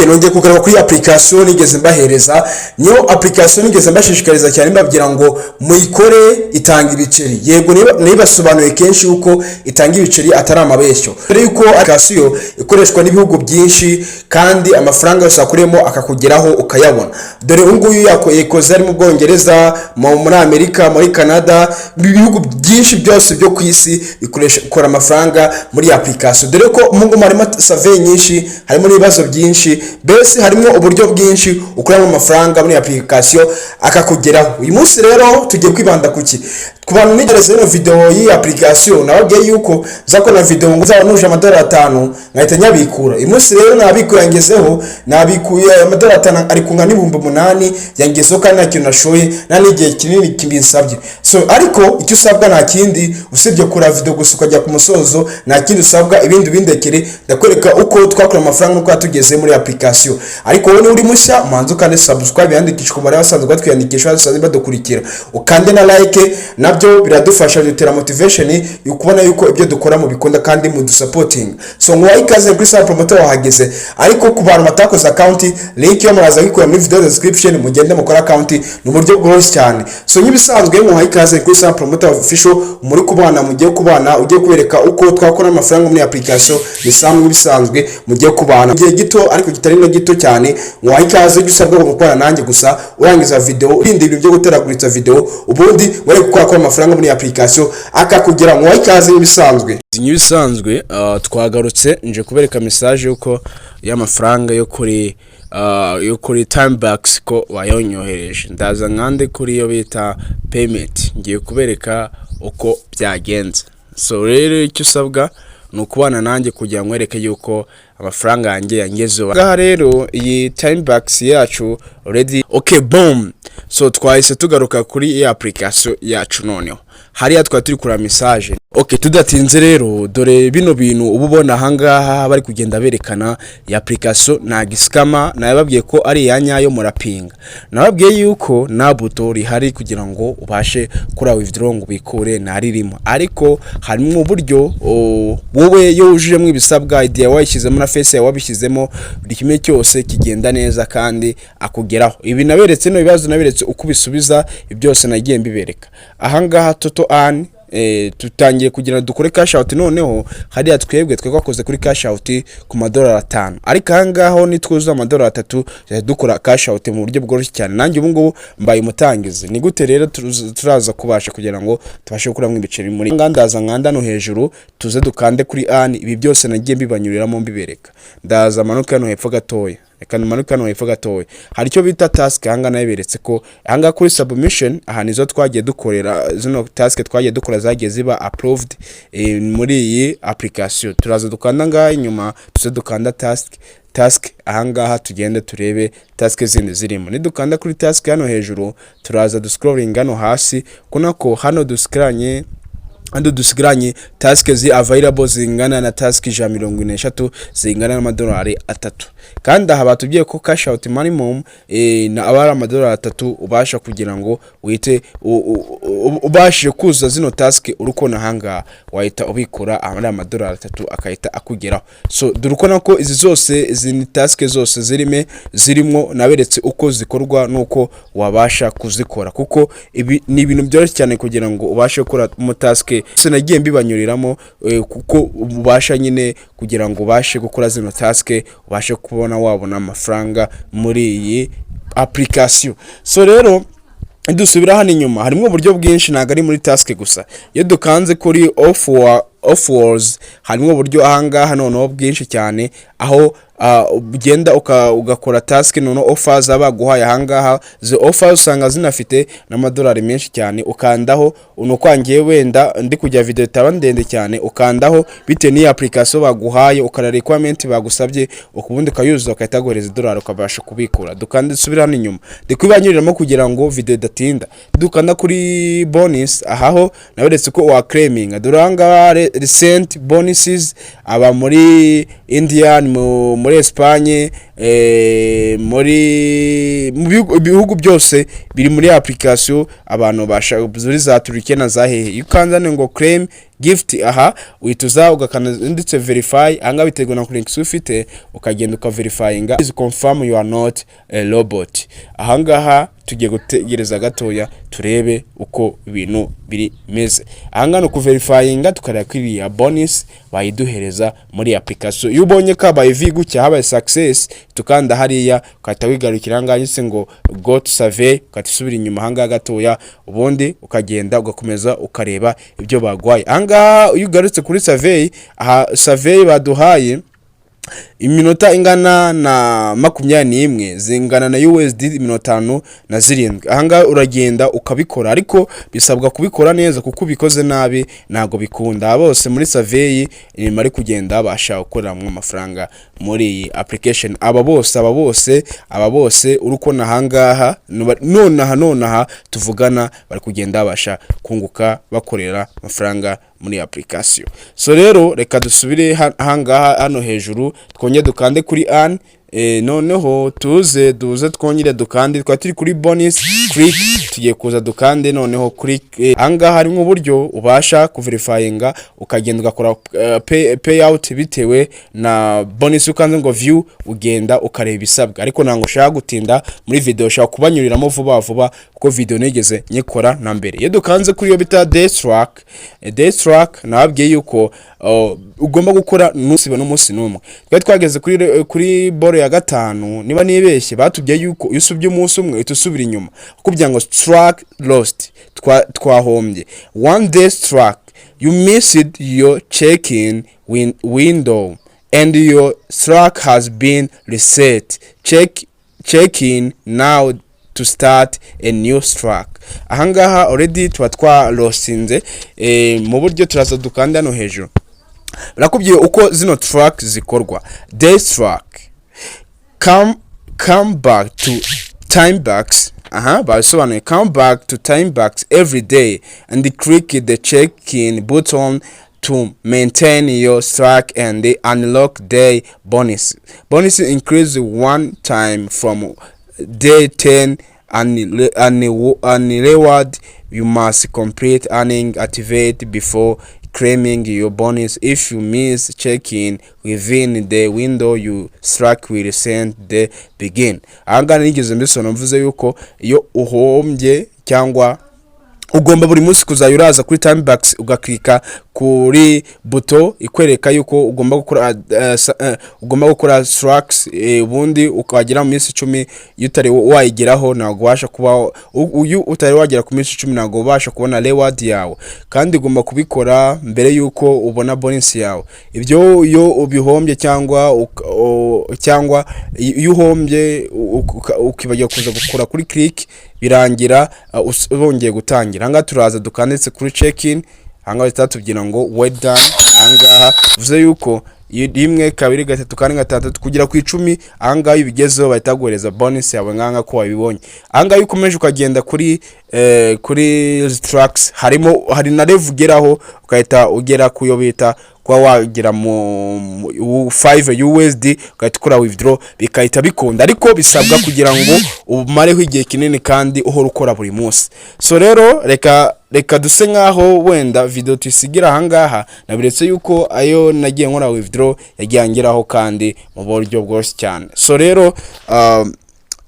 Nongeye kugarura kuri application nigeze mbahereza niyo application nigeze mbashishikariza cyane mbabwira ngo muyikore itanga ibiceri. Yego nibasobanuye kenshi uko itanga ibiceri atari amabeshyo. Dore yuko application ikoreshwa n'ibihugu byinshi kandi amafaranga yose akuremo akakugeraho ukayabona. Dore nguyu yakoze ari mu Bwongereza, muri Amerika, muri Canada, ibihugu byinshi byose byo ku isi ikora amafaranga muri application. Dore ko mungu marimo survey nyinshi, harimo ibibazo byinshi, bese harimo uburyo bwinshi ukuramo amafaranga muri application akakugeraho. Uyu munsi rero tugiye kwibanda kuki kubantu nigereze no video yi application nababwiye yuko zakona video ngo zabanuje $5 ngahita nyabikura. Uyu munsi rero nabikura ngezeho nabikuye $5 ari kunga n'ibihumbi 8 yangezeho kandi nta kintu nashoye nanigiye kinini kibinsabye. So ariko icyo usabwa nta kindi usibye kura video gusa ukajya ku musozo, nta kindi usabwa ibindi bindekere ndakwereka uko twakora amafaranga nuko tugeze muri application. Ariko wowe uri mushya manzo kandi subscribe yandikishwa ku bari basanzwe twiyandikisha basanzwe badukurikira ukande na like nabyo biradufasha dutera motivation yo kubona yuko ibyo dukora mu bikunda kandi mu supporting. So ngwaye ikaze kuri sa promoter wahageze. Ariko ku bantu batakoze account link yo muraza kwikora muri video description mugende mukora account no buryo bworoshye cyane. So nyibisanzwe ngwaye ikaze kuri sa promoter official muri kubana mugiye kubana ugiye kubereka uko twakora amafaranga muri application bisanzwe bisanzwe mugiye kubana gihe gito ariko kitari no gito cyane. Ngwaye ikaze gisabwa gukora nanjye gusa urangiza video irinde ibintu byo guteraguritsa video ubundi wari gukora amafaranga muri application akakugeraho. Ngwaye ikaze ibisanzwe twagarutse nje kubereka message yuko y'amafaranga yo kuri timebacks ko wayonyohereje. Ndaza nkande kuriyo bita payment ngiye kubereka uko byagenze. So rero icyo usabwa nukubana nanjye kugira ngo wereke yuko amafaranga yanjye yangezeho. Ngaha rero iyi timebacks yacu already okay boom. So twahise tugaruka kuri iyi application yacu noneho hariya turi kura message. Okay, tudatinze rero dore bino bintu ububona hangaha bari kugenda berekana ya application ntagiskama. Nababwiye ko ari yanyayo murapinga, nababwiye yuko na buto rihari kugira ngo ubashe kura withdraw ngo ubikure naririmo. Ariko harimo uburyo wowe yo ujije ibisabwa idea wayishyizemo na face wabishyizemo buri kimwe cyose kigenda neza kandi akugeraho. Ibi naberetse no bibazo naberetse uko bisubiza byose nagiye mbibereka. Ahangaha toto an tutangiye kugira dukore cash out. Noneho hariya twebwe twakoze kuri cash out ku $5. Ariko ahangaho nitwuza $3 dukora cash out mu buryo bworoshye cyane. Nanjye ubu ngubu mbaye umutangize. Ni gute rero turaza kubasha kugira ngo tubashe kuramwa ibiceri muri ngandaza nkanda no hejuru tuze dukande kuri an. Ibi byose nagiye mbibanyuriramo mbibereka. Ndaza manuka no hepfo gatoya. Reka numanuka no hepfo gatoya hari cyo bita task. Hanga naberetse ko hanga kuri submission aha nizo twagiye dukorera zino task twagiye dukora zagiye ziba approved muri iyi application. Turaza dukanda ngaha inyuma tuze dukanda task ahangaha tugende turebe task zindi zirimo. Ni dukanda kuri task hano hejuru turaza scrolling hano hasi kunako hano dusigaranye task zi available zingana na task 153 zingana na $3. Kandi aha batubwiye ko cash out minimum na abara $3 ubasha kugira ngo wite ubashe kuza zino task urukona hanga wahita ubikora $3 akahita akugeraho. So durukona ko izi zose zini task zose zirimo naberetse uko zikorwa nuko wabasha kuzikora kuko ibi ni ibintu byoroshye cyane kugira ngo ubashe gukora mu task nagiye mbibanyuriramo kuko ubasha nyine kugira ngo ubashe gukora zino task ubashe kubona wabona amafaranga muri iyi application. So rero dusubira hano inyuma harimo uburyo bwinshi ntago ari muri task gusa. Iyo dukanze kuri offers harimo uburyo ahangaha noneho bwinshi cyane aho ugenda ugakora task noneho offers abaguhaye ahangaha. Zo offers usanga zinafite n'amadolari menshi cyane. Ukandaho unokwangiye wenda ndi kujya video itaba ndende cyane ukandaho bite ni application baguhaye ukara requirement bagusabye ukubundi kayuzuza ukahita gohereza $1 ukabasha kubikura. Dukanda subira hano inyuma ndikwibanyuriramo kugira ngo video idatinda. Dukanda kuri bonus ahaho naberetse ko wa claiming duranga recent bonuses aba muri India muri Espagne muri bihugu byose biri muri application abantu basha zuri za Turkiya na zahehe. Ukanzane ngo claim gift aha uhituza ugakana nditse verify anga biterwa na links ufite ukagenda ukaverifyinga is confirm you are not a robot. Ahangaha tugiye gutegereza gatoya turebe uko ibintu biri meze. Ahanga no kuverifyinga tukareba kuri ya bonus bayiduhereza muri application. Iyo ubonye ka bayivi gucya habaye success tukanda hariya ukahita wigarukira nganyise ngo go to survey ukatisubira inyuma hanga gatoya ubundi ukagenda ugakomeza ukareba ibyo bagwaye. Ahanga iyo ugarutse kuri survey aha survey baduhaye iminota ingana na 21 zingana na USD 57. Ahanga uragenda ukabikora ariko bisabwa kubikora neza kuko ubikoze nabi nago bikunda. Bose muri survey irimo ari kugenda basha gukora mu amafaranga muri iyi application. Aba bose uruko nahangaha nonaha tuvugana bari kugenda basha kunguka bakorera amafaranga muri application. So rero reka dusubire hangaha hano hejuru twonye dukande kuri an noneho duze twongere dukande turi kuri bonus click tugiye kuza dukande noneho kuri hangaha harimo uburyo ubasha kuverifyinga ukagenda ugakora payout bitewe na bonus ukanze ngo view ugenda ukareba isabwa ariko nango shaka gutinda muri video shaka kubanyuriramo vuba kuko video negeze nyekora na mbere. Iyo dukanze kuri yo bita day track nababwiye yuko ugomba gukora n'umunsi n'umwe. Twageze kuri bore ya gatanu niba nibeshye batubye yuko usubye umunsi umwe itusubira inyuma kugira ngo track lost twahombye. One day track you missed your check-in window and your track has been reset. Check in now to start a new track. Ahangaha already twa lostinze mu buryo turaza dukanda no hejuru rakubwiye uko zino track zikorwa. Day track come back to time box basobanuye come back to time box every day and click the check-in button to maintain your track and unlock day bonus increase one time from day 10 and reward you must complete earning activate before claiming your bonus. If you miss check-in within the window you track will send the begin. Ahanga nigeze mbisona mvuze yuko iyo uhombye cyangwa ugomba buri munsi kuzayuraza kuri time box ugaklika kuri buto ikwereka yuko ugomba gukora tracks ubundi ukagira mu minsi 10 yutari wayigeraho nago basha kuba uyu utari wagera ku minsi 10 nago basha kubona reward yawe kandi ugomba kubikora mbere yuko ubona bonus yawe. Ibyo iyo ubihombye cyangwa iyo uhombye ukibagiye kuza gukora kuri click birangira ubongeye gutangira. Hanga turaza dukanditse kuri check-in hanga bitatubwira ngo well done. Hanga vuze yuko 1 2 3 4 5 kugira ku 10 hanga ibigezeho bahitaguhereza bonus yawe nganga ko wabibonye. Hanga yuko ukomeje ukagenda kuri tracks hari na level ugeraho ukahita ugera kuyo bita kwa wagira mu 5 USD ukahita ukora withdraw bikahita bikunda ariko bisabwa kugira ngo umareho igihe kinini kandi uhora ukora buri munsi. So rero reka duse nkaho wenda video tuyisigira hangaha nabiretse yuko ayo nagiye nkora withdraw yagiyangeraho kandi mu buryo bwose cyane. So rero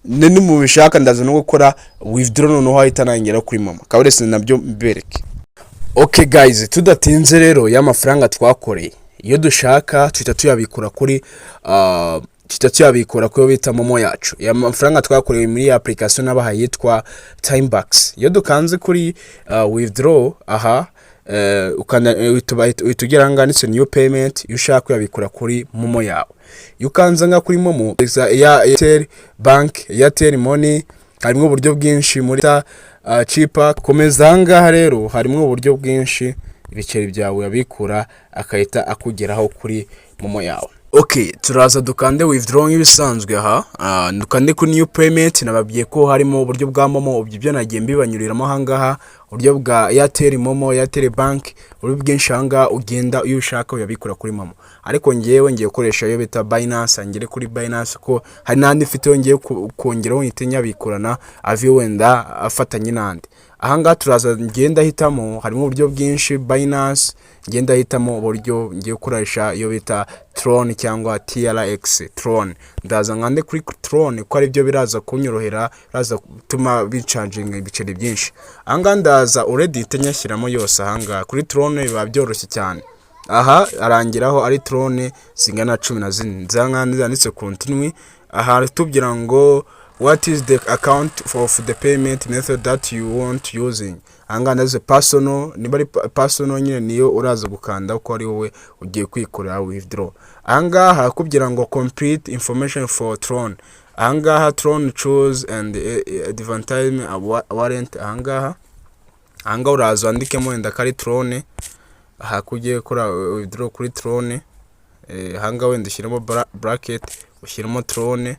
nini mu bishaka ndaza no gukora withdraw noneho hahita nangera kuri mama kaburese nabyo mbereke. Okay guys, tudatinze rero y'amafaranga twakoreye iyo dushaka twita tuyabikura kuri tuyabikura ko bita momo yacu. Y'amafaranga twakoreye muri application nabaha yitwa Timebox. Iyo dukanze kuri withdraw utugera nganditse new payment ushaka kuyabikura kuri momo yawe. Yukanza nga kuri momo ya Airtel bank, Airtel money harimo uburyo bwinshi muri cheaper. Komeza ngaha rero harimo uburyo bwinshi ibiceri byawe yabikura akahita akugeraho kuri momo yawe. Okay, turaza dukande withdraw nk'ibisanzwe dukande ku new payment nababwiye ko harimo uburyo bwa momo ibyo nagiye mbibanyuriramo hangaha uburyo bwa Airtel momo, Airtel bank uburyo bwinshi hanga ugenda iyo ushaka uyabikura kuri momo. Ariko ngiye gukoresha yo bita Binance ngire kuri Binance ko hari nandi mfite ngiye kongeraho nyite nyabikurana avi wenda afatanye nandi. ahangaha turaza ngenda hitamo, harimo uburyo bwinshi Binance, ngenda hitamo uburyo ngiye gukoresha iyo bita Tron cyangwa TRX Tron. Ndaza nkande kuri Tron ko ari byo biraza kunyorohera, biraza gutuma bicanjinga ibiceri byinshi. Ahangaha ndaza already nyashyiramo yose. Ahangaha kuri Tron biba byoroshye cyane. Aha arangiraho ari Tron zingana 14 nzanga zanditse continue. Aha tubwira ngo what is the account of the payment method that you want using. Anga ndaze personal, niba ari personal nyine niyo uraza gukanda uko ari wowe ugiye kwikorera withdraw. Anga harakubwira ngo complete information for Tron. Anga Tron choose and advertise warrant. Anga uraza wandikemo wenda kari Tron, hakugiye kora withdraw kuri Tron. Anga wenda ushyiramo bracket, ushyiramo Tron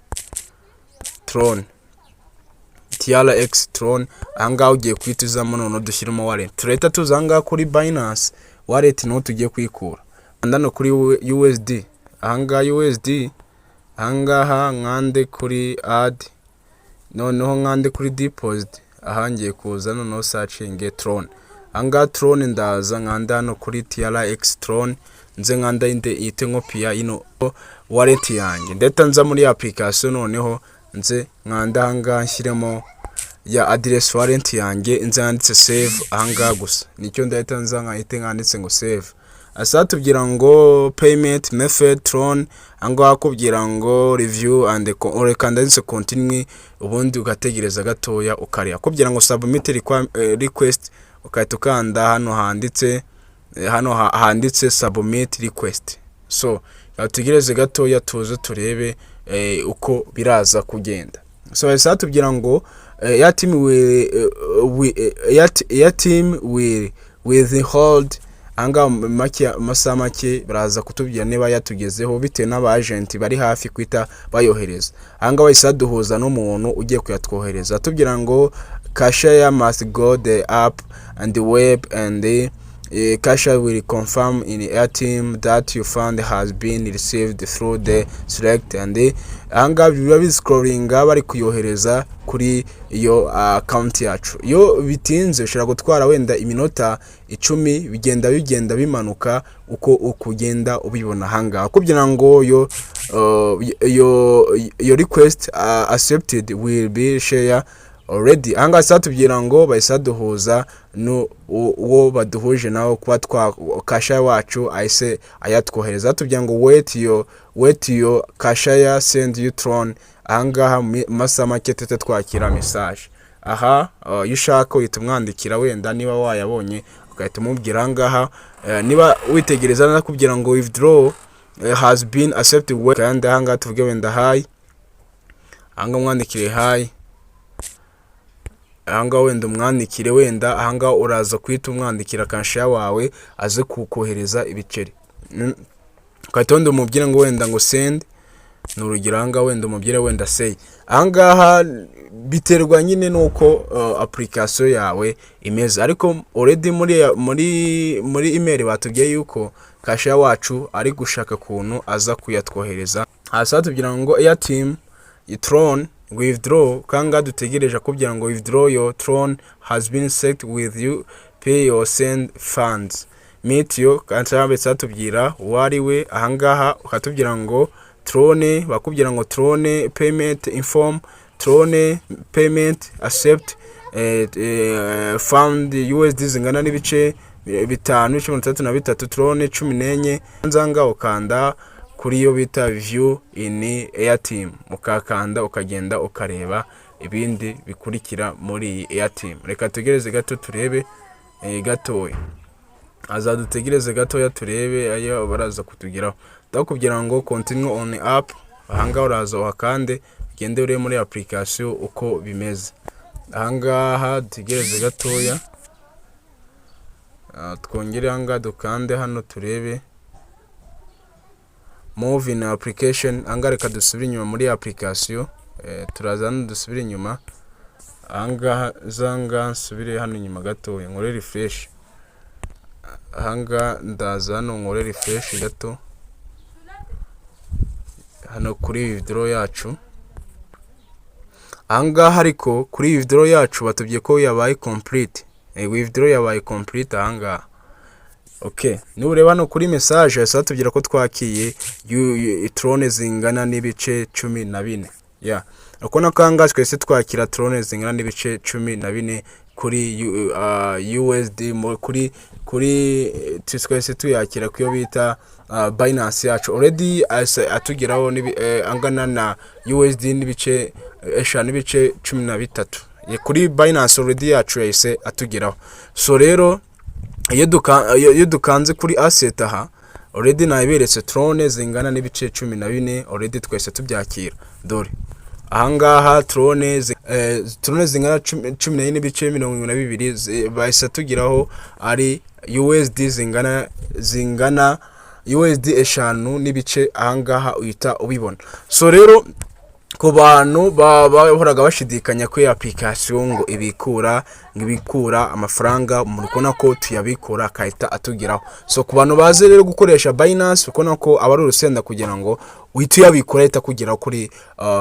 TRX Tron. Ahangaha ugiye kwituzamo none dushyiramo wallet. Tureta tuzanga kuri Binance wallet no tugiye kwikura. Andano kuri USD. Ahangaha USD, ahangaha nkande kuri add, noneho nkande kuri deposit. Ahangiye kuza noneho searching Tron. Ahangaha Tron ndaza nkanda hano kuri TRX Tron, nze nkanda ite nkopia ino wallet yanjye. Ndeta nza muri application noneho nze nkanda ahangaha nshyiremo ya address wallet yanjye, nze handitse save. Ahangaha gusa nicyo ndahita nza nkahite nkanditse ngo save. Asa tubwira ngo payment method Tron. Ahangaha akubwira ngo review and kanditse continue, ubundi ugategereza gatoya ukari. Akubwira ngo submit request, ukahita ukanda hano handitse submit request. So tutegereze gatoya tuze turebe uko biraza kugenda. So asa tubwira ngo ya team will withhold. Anga masaha make baraza kutubwira niba yatugezeho bitewe n'aba agent bari hafi kwita bayohereza. Anga bahise duhuza n'umuntu ugiye kuyatwohereza. Tubwira ngo cashier must go the app and the web and the cashier will confirm in a team that your fund has been received through the select and the anga biba scrollinga bari kuyohereza kuri iyo account yacu. Yo bitinze ushobora gutwara wenda iminota 10 bigenda bimanuka uko ukugenda ubibona hanga. Kubyina ngo your request accepted will be share already. Anga satubwira ngo bahise duhuza no uwo baduhuje nawo kuba kasha wacu ahise ayatwohereza. Tubwira ngo wait your kasha send you Tron. Ahangaha masa make tete twakira message. Aha yushaka uhita umwandikira wenda niba wayabonye ukahita umubwira. Ahangaha niba witegereza nakubwira ngo withdraw has been accepted kandi ahangaha tuvuge wenda hi. Anga mwandikire hi. Ahangaha wenda umwandikire wenda ahangaha uraza kwita umwandikira kasha wawe aze kukohereza ibiceri. Ukahita wenda umubwira ngo wenda ngo send n'urugero. Ahangaha wenda umubwira wenda say. Ahangaha biterwa nyine nuko application yawe imeze, ariko already muri email batubwiye yuko kasha wacu ari gushaka kuntu aza kuyatwohereza. Hasa tubwira ngo team Tron withdraw kanga dutegereje kubyira ngo withdraw your Tron has been set with you pay or send funds meet yo kantabe satubwira wariwe. Ahangaha ukatubwira ngo Tron bakubwira ngo Tron payment inform Tron payment accept fund USD zingana n'ibice 5.33 Tron 14 nzanga ukanda kuriyo bita view in airteam mukakanda ukagenda ukareba ibindi bikurikira muri airteam. Reka tugereze gato turebe gatoya, azadutegereze gatoya turebe ayo baraza kutugeraho. Ndakubwira ngo continue on app. Ahangaha uraza wakande ugende ure muri application uko bimeze. Ahangaha tugereze gatoya twongere ahangaha dukande hano turebe move in application. Ahangaha reka dusubire inyuma muri application. Turaza hano dusubire inyuma. Ahangaha zanga nsubire hano inyuma gatoya nkore refresh. Ahangaha ndaza hano nkore refresh gato hano kuri withdraw yacu. ahangaha ariko kuri withdraw yacu batubwiye ko yabaye complete. Withdraw yabaye complete ahangaha. Okay, nureba no kuri message yasa tubwira ko twakiye trone zingana n'ibice 14. Yeah. Uko nakanga twese twakira trone zingana n'ibice 14 kuri USD kuri twese tuyakira kuyo bita Binance yacu already atugeraho angana na USD n'ibice 13 kuri Binance already yacu yahise atugeraho. So rero iyo dukanze kuri asset aha already nayiberetse trone zingana n'ibice 14 already twese tubyakira. Dore ahangaha trone zingana 14 n'ibice 22 bahise tugeraho ari USD zingana USD 5 n'ibice ahangaha uhita ubibona. So rero ku bantu bahoraga bashidikanya ko application ngo ibikura amafaranga murikona ko tuyabikura akahita atugeraho. So ku bantu baze rero gukoresha Binance ukona ko abari urusenda kugira ngo uhita uyabikura ahita kugeraho kuri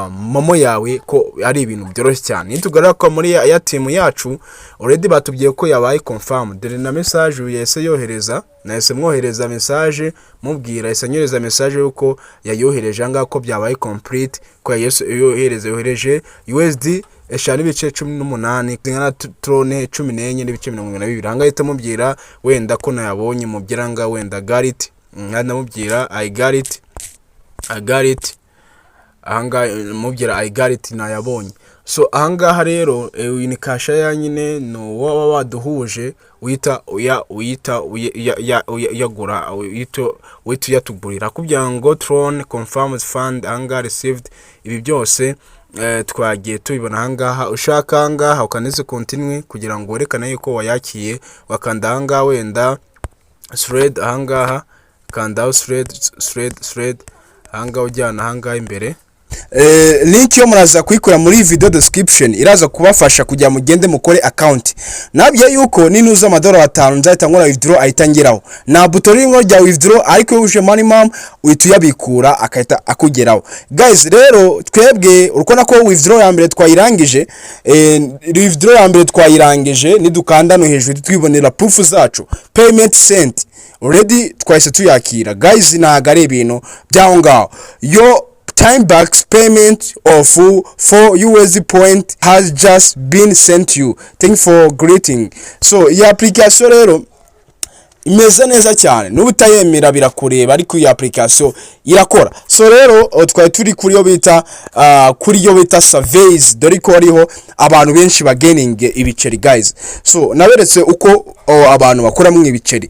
momo yawe ko ari ibintu byoroshye cyane. Nitugarura ko muri ya team yacu already batubwiye ko yabaye confirm. Dore na message yese yohereza nahise mwohereza message mubwira isanyoreza message yuko yayohereje anga ko byabaye complete ko yohereje USD 5.18 zingana trone 14 n'ibice 22 anga ahita mubwira wenda ko nayabonye mubyiranga wenda garit mubwira I got it ahanga mubwira I got it nayabonye. So ahangaha rero ni kasha ya nyine no waba waduhuje uyita yagura uyita yatugurira kugira ngo Tron confirms fund anga received. Ibi byose twagiye tubibona ahangaha. Ushaka ahangaha ukaneze continue kugira ngo werekane yuko wayakiye wakanda ahangaha wenda thread ahangaha kanda thread ahangaha ujyana ahangaha imbere. Link yo muraza kuyikora muri video description iraza kubafasha kujya mugende mukore account. Nabye yuko ninuza $5 nzahita nkora withdraw ahitangiraho. Na buto ringo rya withdraw ariko uje money mom uyituyabikura akahita akugeraho. Guys rero twebwe urukona ko withdraw ya mbere twayirangije nidukanda no hejuru twibonera proof zacu payment sent already twahise tuyakira. Guys nagare ibintu byaho ngaho yo time back payment of 4 USD point has just been sent you. Thank you for greeting. So iyi application rero imeze neza cyane n'ubutayemera birakureba ariko iyi application irakora. So rero twari turi kuriyo bita surveys dore ko ariho abantu benshi bagaining ibiceri guys. So naberetse uko abantu bakora mu ibiceri.